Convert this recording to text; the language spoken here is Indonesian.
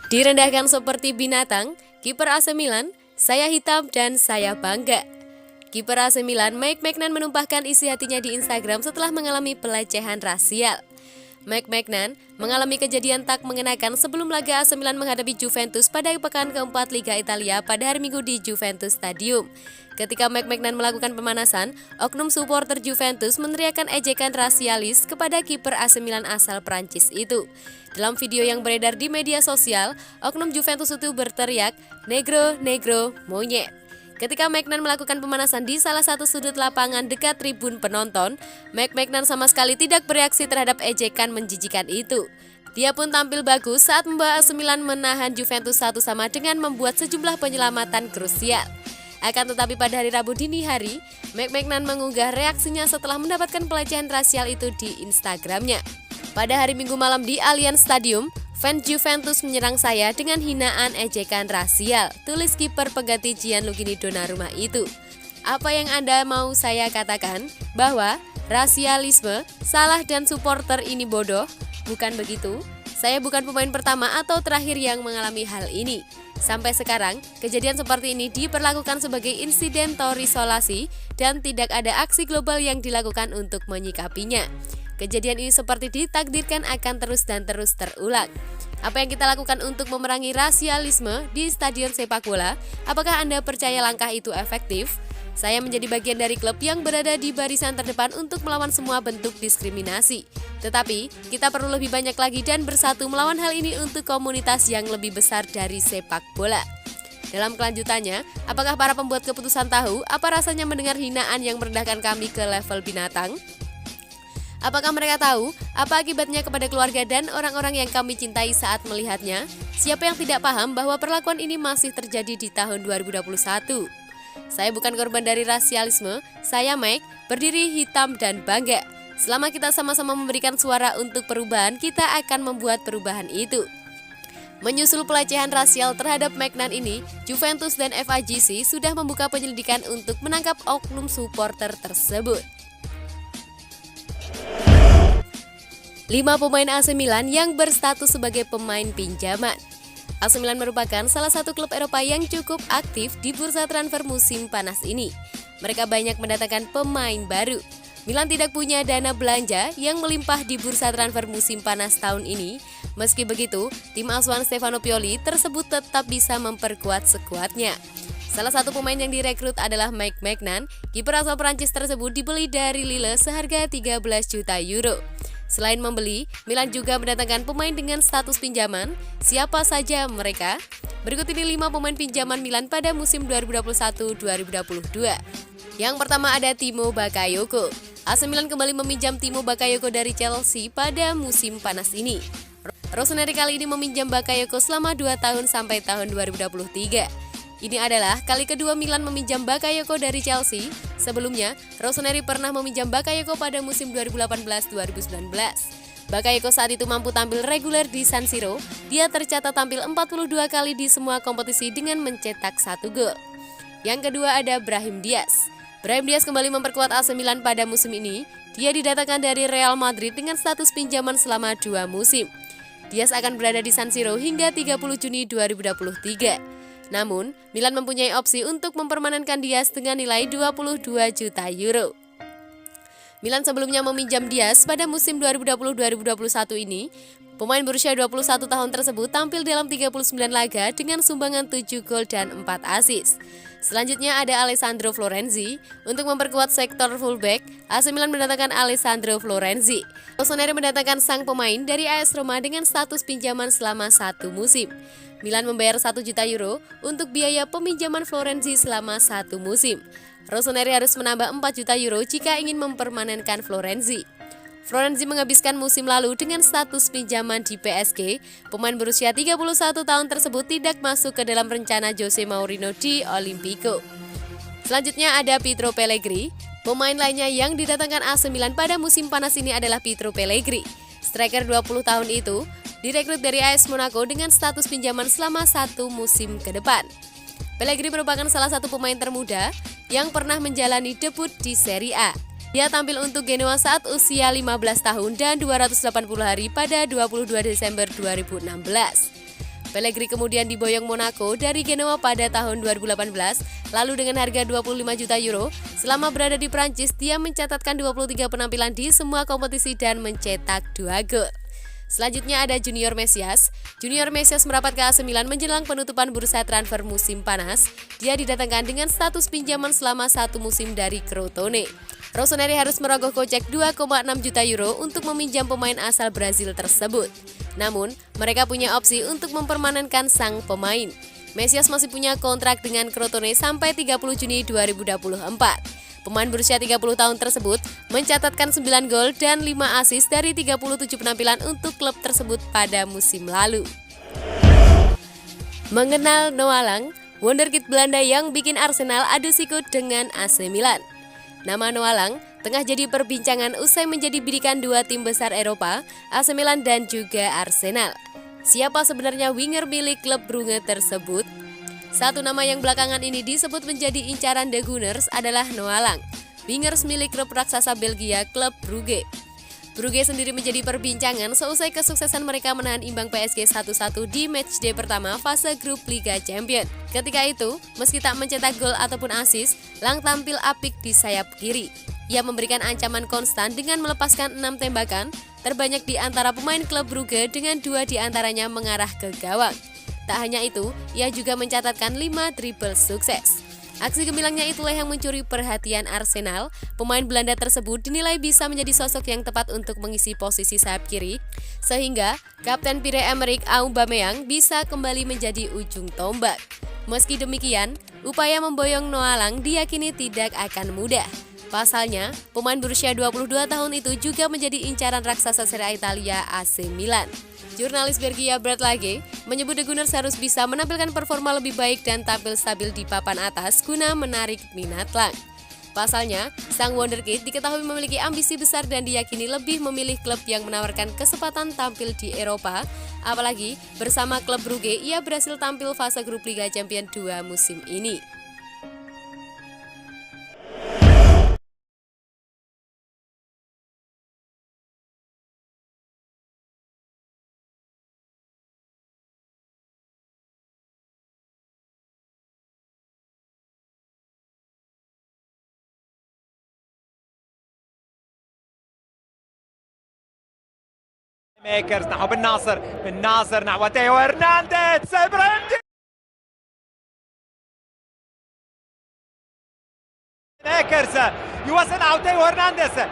Direndahkan seperti binatang, kiper AC Milan, saya hitam dan saya bangga. Kiper AC Milan Mike Maignan menumpahkan isi hatinya di Instagram setelah mengalami pelecehan rasial. Mike Maignan mengalami kejadian tak mengenakan sebelum laga AC Milan menghadapi Juventus pada pekan keempat Liga Italia pada hari Minggu di Juventus Stadium. Ketika Mike Maignan melakukan pemanasan, oknum supporter Juventus meneriakkan ejekan rasialis kepada kiper AC Milan asal Prancis itu. Dalam video yang beredar di media sosial, oknum Juventus itu berteriak, "Negro, negro, monyet." Ketika Maignan melakukan pemanasan di salah satu sudut lapangan dekat tribun penonton, Mike Maignan sama sekali tidak bereaksi terhadap ejekan menjijikan itu. Dia pun tampil bagus saat membawa AC Milan menahan Juventus 1-1 dengan membuat sejumlah penyelamatan krusial. Akan tetapi pada hari Rabu dini hari, Mike Maignan mengunggah reaksinya setelah mendapatkan pelecehan rasial itu di Instagramnya. Pada hari Minggu malam di Allianz Stadium, fans Juventus menyerang saya dengan hinaan ejekan rasial, tulis kiper pengganti Gianluigi Donnarumma itu. Apa yang Anda mau saya katakan? Bahwa rasialisme salah dan supporter ini bodoh? Bukan begitu? Saya bukan pemain pertama atau terakhir yang mengalami hal ini. Sampai sekarang, kejadian seperti ini diperlakukan sebagai insiden terisolasi dan tidak ada aksi global yang dilakukan untuk menyikapinya. Kejadian ini seperti ditakdirkan akan terus dan terus terulang. Apa yang kita lakukan untuk memerangi rasialisme di stadion sepak bola? Apakah Anda percaya langkah itu efektif? Saya menjadi bagian dari klub yang berada di barisan terdepan untuk melawan semua bentuk diskriminasi. Tetapi, kita perlu lebih banyak lagi dan bersatu melawan hal ini untuk komunitas yang lebih besar dari sepak bola. Dalam kelanjutannya, apakah para pembuat keputusan tahu apa rasanya mendengar hinaan yang merendahkan kami ke level binatang? Apakah mereka tahu apa akibatnya kepada keluarga dan orang-orang yang kami cintai saat melihatnya? Siapa yang tidak paham bahwa perlakuan ini masih terjadi di tahun 2021? Saya bukan korban dari rasialisme, saya Mike, berdiri hitam dan bangga. Selama kita sama-sama memberikan suara untuk perubahan, kita akan membuat perubahan itu. Menyusul pelecehan rasial terhadap Maignan ini, Juventus dan FIGC sudah membuka penyelidikan untuk menangkap oknum supporter tersebut. 5 pemain AC Milan yang berstatus sebagai pemain pinjaman. AC Milan merupakan salah satu klub Eropa yang cukup aktif di bursa transfer musim panas ini. Mereka banyak mendatangkan pemain baru. Milan tidak punya dana belanja yang melimpah di bursa transfer musim panas tahun ini. Meski begitu, tim asuhan Stefano Pioli tersebut tetap bisa memperkuat skuadnya. Salah satu pemain yang direkrut adalah Mike Maignan. Kiper asal Prancis tersebut dibeli dari Lille seharga 13 juta euro. Selain membeli, Milan juga mendatangkan pemain dengan status pinjaman. Siapa saja mereka? Berikut ini 5 pemain pinjaman Milan pada musim 2021-2022. Yang pertama ada Timo Bakayoko. AC Milan kembali meminjam Timo Bakayoko dari Chelsea pada musim panas ini. Rossoneri kali ini meminjam Bakayoko selama 2 tahun sampai tahun 2023. Ini adalah kali kedua Milan meminjam Bakayoko dari Chelsea. Sebelumnya, Rossoneri pernah meminjam Bakayoko pada musim 2018-2019. Bakayoko saat itu mampu tampil reguler di San Siro. Dia tercatat tampil 42 kali di semua kompetisi dengan mencetak 1 gol. Yang kedua ada Brahim Diaz. Brahim Diaz kembali memperkuat AC Milan pada musim ini. Dia didatangkan dari Real Madrid dengan status pinjaman selama 2 musim. Diaz akan berada di San Siro hingga 30 Juni 2023. Namun, Milan mempunyai opsi untuk mempermanenkan Diaz dengan nilai 22 juta euro. Milan sebelumnya meminjam Diaz pada musim 2020-2021 ini. Pemain berusia 21 tahun tersebut tampil dalam 39 laga dengan sumbangan 7 gol dan 4 assist. Selanjutnya ada Alessandro Florenzi. Untuk memperkuat sektor fullback, AC Milan mendatangkan Alessandro Florenzi. Rossoneri mendatangkan sang pemain dari AS Roma dengan status pinjaman selama 1 musim. Milan membayar 1 juta euro untuk biaya peminjaman Florenzi selama 1 musim. Rossoneri harus menambah 4 juta euro jika ingin mempermanenkan Florenzi. Florenzi menghabiskan musim lalu dengan status pinjaman di PSG. Pemain berusia 31 tahun tersebut tidak masuk ke dalam rencana Jose Mourinho di Olimpico. Selanjutnya ada Pietro Pellegrini. Pemain lainnya yang didatangkan AC Milan pada musim panas ini adalah Pietro Pellegrini. Striker 20 tahun itu direkrut dari AS Monaco dengan status pinjaman selama 1 musim ke depan. Pellegrini merupakan salah satu pemain termuda yang pernah menjalani debut di Serie A. Dia tampil untuk Genoa saat usia 15 tahun dan 280 hari pada 22 Desember 2016. Pellegrini kemudian diboyong Monaco dari Genoa pada tahun 2018, lalu dengan harga 25 juta euro. Selama berada di Prancis, dia mencatatkan 23 penampilan di semua kompetisi dan mencetak 2 gol. Selanjutnya ada Junior Mesias. Junior Mesias merapat ke AC Milan menjelang penutupan bursa transfer musim panas. Dia didatangkan dengan status pinjaman selama 1 musim dari Crotone. Rossoneri harus merogoh kocek 2,6 juta euro untuk meminjam pemain asal Brazil tersebut. Namun, mereka punya opsi untuk mempermanenkan sang pemain. Mesias masih punya kontrak dengan Crotone sampai 30 Juni 2024. Pemain berusia 30 tahun tersebut mencatatkan 9 gol dan 5 assist dari 37 penampilan untuk klub tersebut pada musim lalu. Mengenal Noah Lang, wonderkid Belanda yang bikin Arsenal adu sikut dengan AC Milan. Nama Noah Lang tengah jadi perbincangan usai menjadi bidikan 2 tim besar Eropa, AC Milan dan juga Arsenal. Siapa sebenarnya winger milik klub Brugge tersebut? Satu nama yang belakangan ini disebut menjadi incaran The Gunners adalah Noah Lang, wingers milik klub raksasa Belgia, klub Brugge. Brugge sendiri menjadi perbincangan seusai kesuksesan mereka menahan imbang PSG 1-1 di matchday pertama fase grup Liga Champions. Ketika itu, meski tak mencetak gol ataupun assist, Lang tampil apik di sayap kiri. Ia memberikan ancaman konstan dengan melepaskan 6 tembakan, terbanyak di antara pemain klub Brugge dengan 2 di antaranya mengarah ke gawang. Tak hanya itu, ia juga mencatatkan 5 triple sukses. Aksi gemilangnya itulah yang mencuri perhatian Arsenal. Pemain Belanda tersebut dinilai bisa menjadi sosok yang tepat untuk mengisi posisi sayap kiri, sehingga Kapten Pierre-Emerick Aubameyang bisa kembali menjadi ujung tombak. Meski demikian, upaya memboyong Noah Lang diyakini tidak akan mudah. Pasalnya, pemain berusia 22 tahun itu juga menjadi incaran raksasa Serie A Italia AC Milan. Jurnalis Belgia Brad Lage menyebut The Gunners harus bisa menampilkan performa lebih baik dan tampil stabil di papan atas guna menarik minat Lang. Pasalnya, sang wonderkid diketahui memiliki ambisi besar dan diyakini lebih memilih klub yang menawarkan kesempatan tampil di Eropa. Apalagi bersama klub Brugge, ia berhasil tampil fase grup Liga Champions 2 musim ini. ميكرز نحو بن ناصر نحو تيو هرنانديز ابراهيم ميكرز يوصل نحو تيو هرنانديز